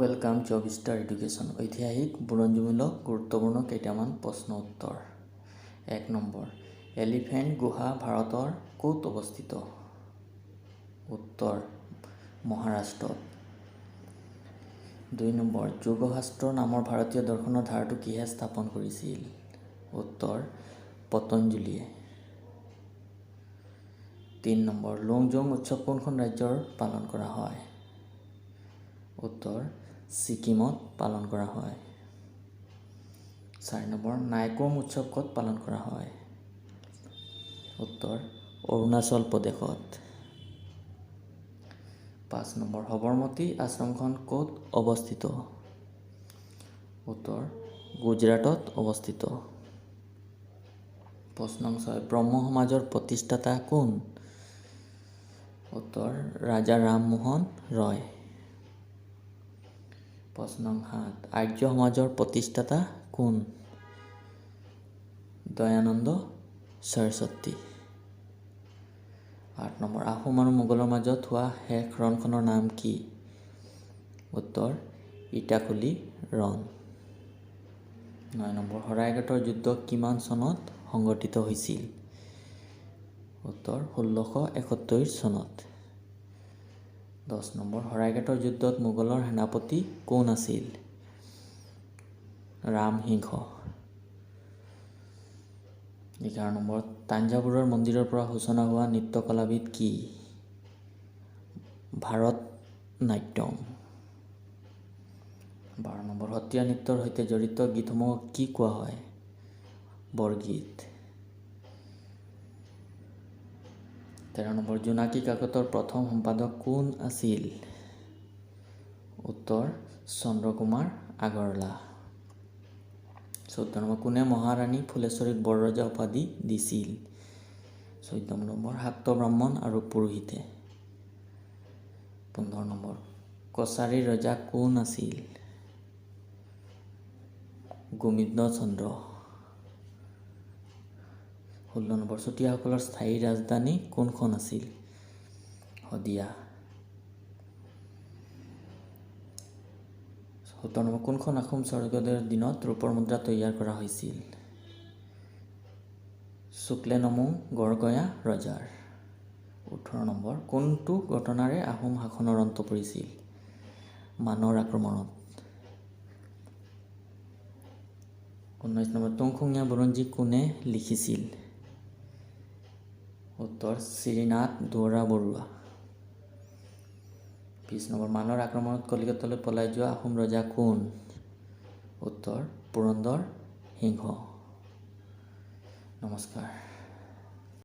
welcome job star education ঐতিহাসিক বুৰঞ্জীমূলক গুৰুত্বপূৰ্ণ কেইটামান প্ৰশ্ন উত্তৰ 1 নম্বৰ এলিফেণ্ট গুহা ভাৰতৰ ক'ত অৱস্থিত উত্তৰ মহাৰাষ্ট্ৰত 2 নম্বৰ যোগশাস্ত্ৰ নামৰ ভাৰতীয় দৰ্শনৰ ধাৰাটো কিহে স্থাপন কৰিছিল উত্তৰ পতঞ্জলীয়ে 3 নম্বৰ লংজং উৎসৱ কোনখন ৰাজ্যৰ পালন কৰা হয় উত্তৰ ছিকিমত পালন কৰা হয় 4 নম্বৰ নাইকম উৎসৱ ক'ত পালন কৰা হয় উত্তৰ অৰুণাচল প্ৰদেশত 5 নম্বৰ সবৰমতী আশ্ৰমখন ক'ত অৱস্থিত উত্তৰ গুজৰাটত অৱস্থিত প্ৰশ্ন 6 ব্ৰহ্ম সমাজৰ প্ৰতিষ্ঠাতা কোন উত্তৰ ৰাজা ৰামমোহন ৰয় প্ৰশ্ন 7 আৰ্য সমাজৰ প্ৰতিষ্ঠাতা কোন দয়ানন্দ সৰস্বতী 8 নম্বৰ আহোম আৰু মোগলৰ মাজত হোৱা শেষ ৰণখনৰ নাম কি উত্তৰ ইটাখুলি ৰণ 9 নম্বৰ শৰাইঘাটৰ যুদ্ধ কিমান চনত সংঘটিত হৈছিল উত্তৰ 1671 চনত 10 নম্বৰ শৰাইঘাটৰ যুদ্ধত মোগলৰ সেনাপতি কোন আছিল ৰামসিংহ 11 নম্বৰ তাঞ্জাৱুৰৰ মন্দিৰৰ পৰা সূচনা হোৱা নৃত্যকলাবিধ কি ভাৰত নাট্যম 12 নম্বৰ সত্ৰীয়া নৃত্যৰ সৈতে জড়িত গীতসমূহক কি কোৱা হয় বৰগীত 13 নম্বৰ জোনাকী কাকতৰ প্ৰথম সম্পাদক কোন আছিল উত্তৰ চন্দ্ৰকুমাৰ আগৰৱালা 14 নম্বৰ কোনে মহাৰাণী ফুলেশ্বৰীক বৰৰজা উপাধি দিছিল 14 নম্বৰ শাক্ত ব্ৰাহ্মণ আৰু পুৰোহিতে 15 নম্বৰ কছাৰীৰ ৰজা কোন আছিল গোবিন্দ চন্দ্ৰ 16 নম্বৰ চুতীয়াসকলৰ স্থায়ী ৰাজধানী কোনখন আছিল শদিয়া 17 নম্বৰ কোনখন আহোম স্বৰ্গদেউৰ দিনত ৰূপৰ মুদ্ৰা তৈয়াৰ কৰা হৈছিল শুক্লেনমুং গড়গয়া ৰজাৰ 18 নম্বৰ কোনটো ঘটনাৰে আহোম শাসনৰ অন্ত পৰিছিল মানৰ আক্ৰমণত 19 নম্বৰ তুংখুঙীয়া বুৰঞ্জী কোনে লিখিছিল উত্তৰ শ্ৰীনাথ দুৱৰা বৰুৱা 20 নম্বৰ মানৰ আক্ৰমণত কলিকতালৈ পলাই যোৱা আহোম ৰজা কোন উত্তৰ পুৰন্দৰ সিংহ নমস্কাৰ